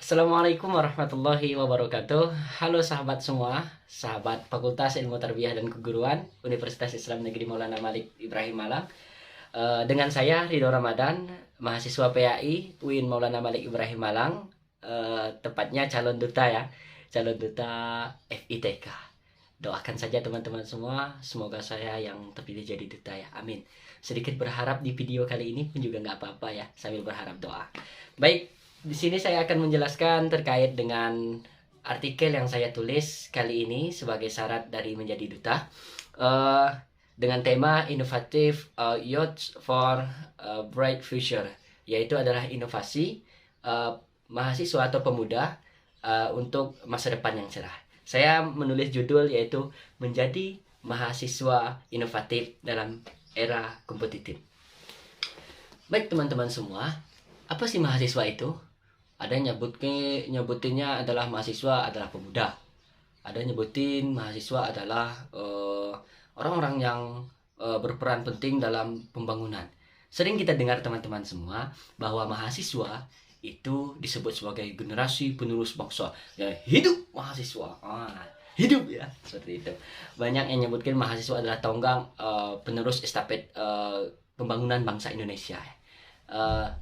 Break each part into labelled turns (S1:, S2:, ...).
S1: Assalamualaikum warahmatullahi wabarakatuh. Halo sahabat semua, sahabat Fakultas Ilmu Tarbiyah dan Keguruan Universitas Islam Negeri Maulana Malik Ibrahim Malang. Dengan saya Ridho Ramadan, mahasiswa PAI UIN Maulana Malik Ibrahim Malang, tepatnya calon duta ya, calon duta FITK. Doakan saja teman-teman semua, semoga saya yang terpilih jadi duta ya, amin. Sedikit berharap di video kali ini pun juga nggak apa-apa ya, sambil berharap doa. Baik, di sini saya akan menjelaskan terkait dengan artikel yang saya tulis kali ini sebagai syarat dari menjadi duta, dengan tema inovatif youth for bright future, yaitu adalah inovasi mahasiswa atau pemuda untuk masa depan yang cerah. Saya menulis judul yaitu menjadi mahasiswa inovatif dalam era kompetitif. Baik teman-teman semua, apa sih mahasiswa itu? Ada nyebutinnya adalah mahasiswa adalah pemuda. Ada nyebutin mahasiswa adalah orang-orang yang berperan penting dalam pembangunan. Sering kita dengar teman-teman semua bahwa mahasiswa itu disebut sebagai generasi penerus bangsa. Ya, hidup mahasiswa. Hidup ya, seperti itu. Banyak yang nyebutkan mahasiswa adalah tonggak penerus estafet pembangunan bangsa Indonesia.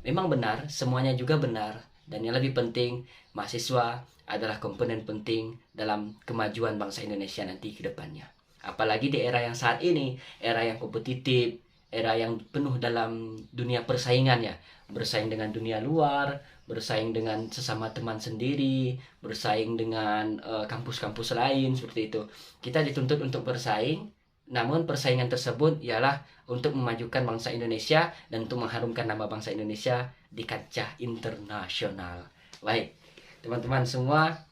S1: Memang benar, semuanya juga benar. Dan yang lebih penting, mahasiswa adalah komponen penting dalam kemajuan bangsa Indonesia nanti ke depannya. Apalagi di era yang saat ini, era yang kompetitif, era yang penuh dalam dunia persaingan ya. Bersaing dengan dunia luar, bersaing dengan sesama teman sendiri, bersaing dengan kampus-kampus lain, seperti itu. Kita dituntut untuk bersaing, namun persaingan tersebut ialah untuk memajukan bangsa Indonesia dan untuk mengharumkan nama bangsa Indonesia di kancah internasional. Baik, teman-teman semua,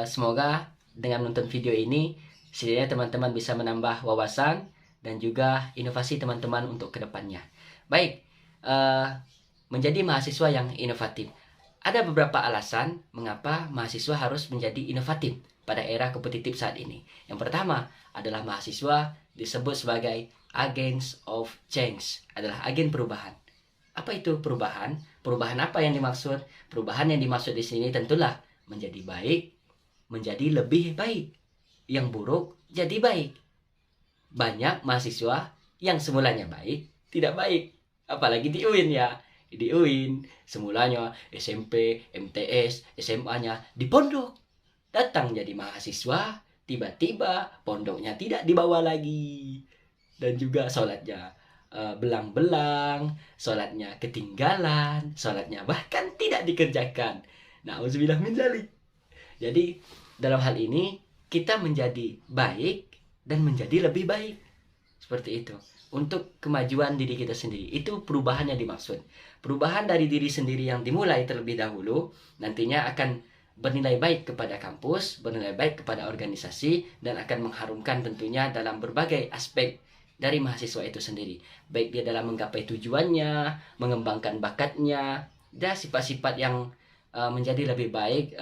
S1: semoga dengan menonton video ini, setidaknya teman-teman bisa menambah wawasan dan juga inovasi teman-teman untuk kedepannya. Baik, menjadi mahasiswa yang inovatif. Ada beberapa alasan mengapa mahasiswa harus menjadi inovatif pada era kompetitif saat ini. Yang pertama adalah mahasiswa disebut sebagai agents of change, adalah agen perubahan. Apa itu perubahan? Perubahan apa yang dimaksud? Perubahan yang dimaksud di sini tentulah menjadi baik, menjadi lebih baik. Yang buruk jadi baik. Banyak mahasiswa yang semulanya baik, tidak baik. Apalagi di UIN ya. Di UIN, semulanya SMP, MTS, SMA-nya di pondok. Datang jadi mahasiswa, tiba-tiba pondoknya tidak dibawa lagi. Dan juga sholatnya belang-belang, sholatnya ketinggalan, sholatnya bahkan tidak dikerjakan. Na'udzubillah min dzalik. Jadi dalam hal ini kita menjadi baik dan menjadi lebih baik. Seperti itu. Untuk kemajuan diri kita sendiri. Itu perubahan yang dimaksud. Perubahan dari diri sendiri yang dimulai terlebih dahulu nantinya akan bernilai baik kepada kampus, bernilai baik kepada organisasi, dan akan mengharumkan tentunya dalam berbagai aspek dari mahasiswa itu sendiri. Baik dia dalam menggapai tujuannya, mengembangkan bakatnya, dan sifat-sifat yang menjadi lebih baik,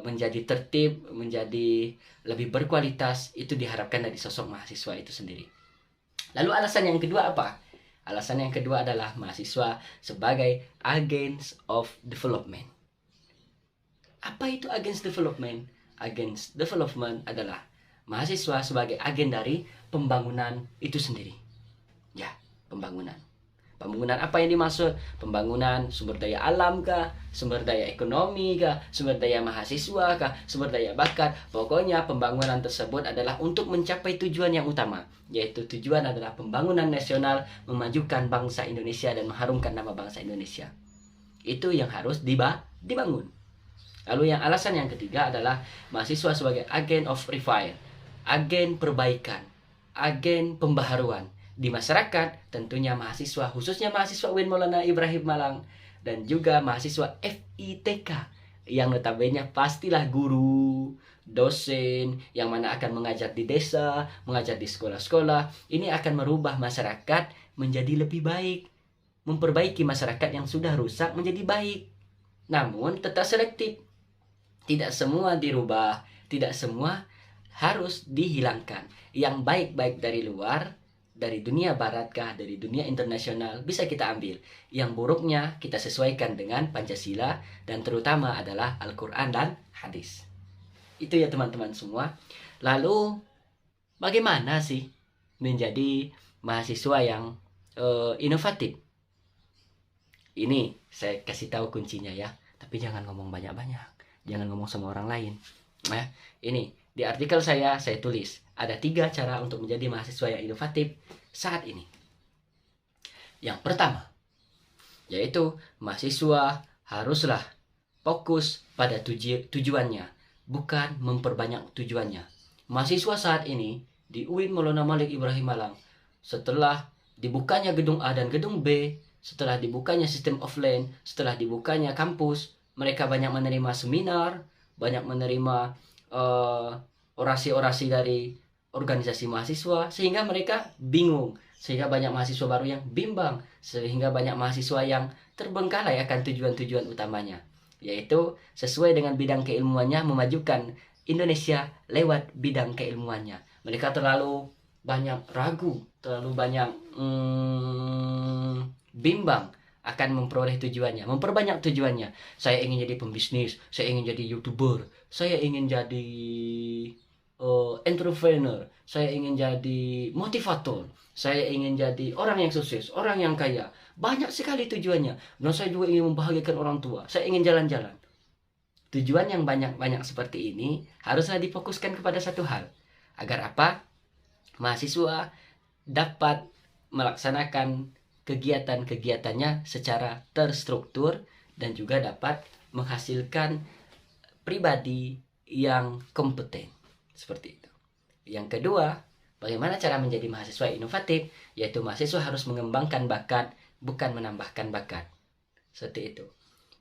S1: menjadi tertib, menjadi lebih berkualitas, itu diharapkan dari sosok mahasiswa itu sendiri. Lalu alasan yang kedua apa? Alasan yang kedua adalah mahasiswa sebagai agents of development. Apa itu agents development? Agents development adalah mahasiswa sebagai agen dari pembangunan itu sendiri. Ya, pembangunan. Pembangunan apa yang dimaksud? Pembangunan sumber daya alam kah? Sumber daya ekonomi kah? Sumber daya mahasiswa kah? Sumber daya bakat? Pokoknya pembangunan tersebut adalah untuk mencapai tujuan yang utama. Yaitu tujuan adalah pembangunan nasional, memajukan bangsa Indonesia dan mengharumkan nama bangsa Indonesia. Itu yang harus dibangun. Lalu yang alasan yang ketiga adalah mahasiswa sebagai agen of repair. Agen perbaikan. Agen pembaharuan. Di masyarakat tentunya mahasiswa, khususnya mahasiswa UIN Maulana Ibrahim Malang dan juga mahasiswa FITK yang notabene pastilah guru, dosen yang mana akan mengajar di desa, mengajar di sekolah-sekolah. Ini akan merubah masyarakat menjadi lebih baik, memperbaiki masyarakat yang sudah rusak menjadi baik. Namun tetap selektif. Tidak semua dirubah, tidak semua harus dihilangkan. Yang baik-baik dari luar dari dunia barat kah, dari dunia internasional, bisa kita ambil. Yang buruknya kita sesuaikan dengan Pancasila, dan terutama adalah Al-Quran dan hadis. Itu ya teman-teman semua. Lalu bagaimana sih menjadi mahasiswa yang inovatif? Ini saya kasih tahu kuncinya ya. Tapi jangan ngomong banyak-banyak. Jangan ngomong sama orang lain. Nah, ini di artikel saya tulis ada 3 cara untuk menjadi mahasiswa yang inovatif saat ini. Yang pertama, yaitu mahasiswa haruslah fokus pada tujuannya, bukan memperbanyak tujuannya. Mahasiswa saat ini di UIN Maulana Malik Ibrahim Malang, setelah dibukanya gedung A dan gedung B, setelah dibukanya sistem offline, setelah dibukanya kampus, mereka banyak menerima seminar, banyak menerima orasi-orasi dari organisasi mahasiswa, sehingga mereka bingung, sehingga banyak mahasiswa baru yang bimbang, sehingga banyak mahasiswa yang terbengkalai akan tujuan-tujuan utamanya, yaitu sesuai dengan bidang keilmuannya, memajukan Indonesia lewat bidang keilmuannya. Mereka terlalu banyak ragu, terlalu banyak bimbang akan memperoleh tujuannya, memperbanyak tujuannya. Saya ingin jadi pembisnis, saya ingin jadi YouTuber, saya ingin jadi entrepreneur, saya ingin jadi motivator, saya ingin jadi orang yang sukses, orang yang kaya. Banyak sekali tujuannya. Dan saya juga ingin membahagiakan orang tua, saya ingin jalan-jalan. Tujuan yang banyak-banyak seperti ini haruslah difokuskan kepada satu hal. Agar apa? Mahasiswa dapat melaksanakan kegiatan-kegiatannya secara terstruktur dan juga dapat menghasilkan pribadi yang kompeten. Seperti itu. Yang kedua, bagaimana cara menjadi mahasiswa inovatif? Yaitu mahasiswa harus mengembangkan bakat, bukan menambahkan bakat. Seperti itu.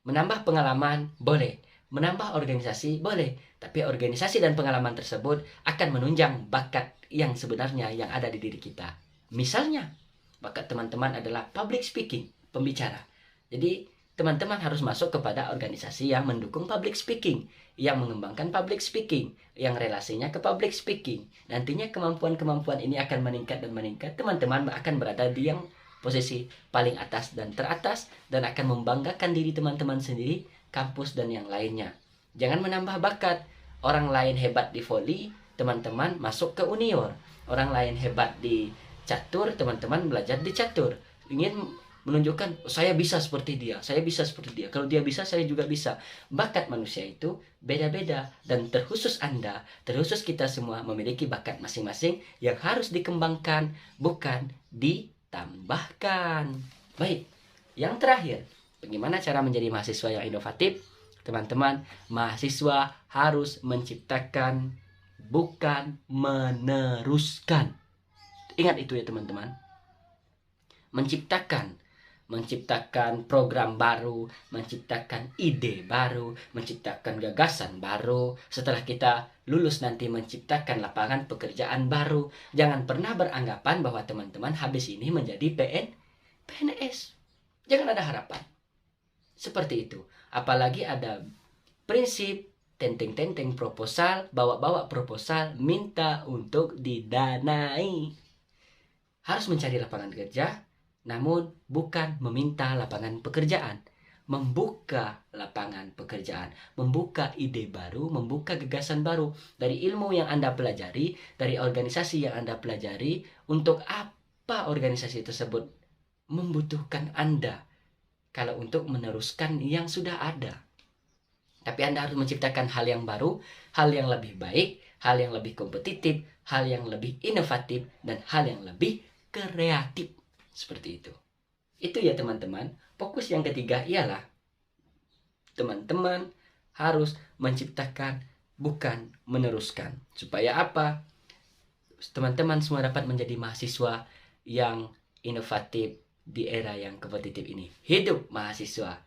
S1: Menambah pengalaman boleh, menambah organisasi boleh, tapi organisasi dan pengalaman tersebut akan menunjang bakat yang sebenarnya yang ada di diri kita. Misalnya, bakat teman-teman adalah public speaking, pembicara. Jadi, teman-teman harus masuk kepada organisasi yang mendukung public speaking, yang mengembangkan public speaking, yang relasinya ke public speaking. Nantinya kemampuan-kemampuan ini akan meningkat dan meningkat. Teman-teman akan berada di yang posisi paling atas dan teratas, dan akan membanggakan diri teman-teman sendiri, kampus, dan yang lainnya. Jangan menambah bakat. Orang lain hebat di voli, teman-teman masuk ke unior. Orang lain hebat di catur, teman-teman belajar di catur. Ingin menunjukkan saya bisa seperti dia, saya bisa seperti dia. Kalau dia bisa, saya juga bisa. Bakat manusia itu beda-beda, dan terkhusus Anda, terkhusus kita semua memiliki bakat masing-masing yang harus dikembangkan, bukan ditambahkan. Baik, yang terakhir, bagaimana cara menjadi mahasiswa yang inovatif? Teman-teman, mahasiswa harus menciptakan, bukan meneruskan. Ingat itu ya teman-teman. Menciptakan program baru, menciptakan ide baru, menciptakan gagasan baru. Setelah kita lulus nanti menciptakan lapangan pekerjaan baru. Jangan pernah beranggapan bahwa teman-teman habis ini menjadi PNS. Jangan ada harapan seperti itu. Apalagi ada prinsip tenteng-tenteng proposal, bawa-bawa proposal, minta untuk didanai. Harus mencari lapangan kerja, namun bukan meminta lapangan pekerjaan. Membuka lapangan pekerjaan, membuka ide baru, membuka gagasan baru dari ilmu yang Anda pelajari, dari organisasi yang Anda pelajari. Untuk apa organisasi tersebut membutuhkan Anda kalau untuk meneruskan yang sudah ada? Tapi Anda harus menciptakan hal yang baru, hal yang lebih baik, hal yang lebih kompetitif, hal yang lebih inovatif, dan hal yang lebih kreatif. Seperti itu. Itu ya teman-teman. Fokus yang ketiga ialah teman-teman harus menciptakan, bukan meneruskan. Supaya apa? Teman-teman semua dapat menjadi mahasiswa yang inovatif di era yang kompetitif ini. Hidup mahasiswa!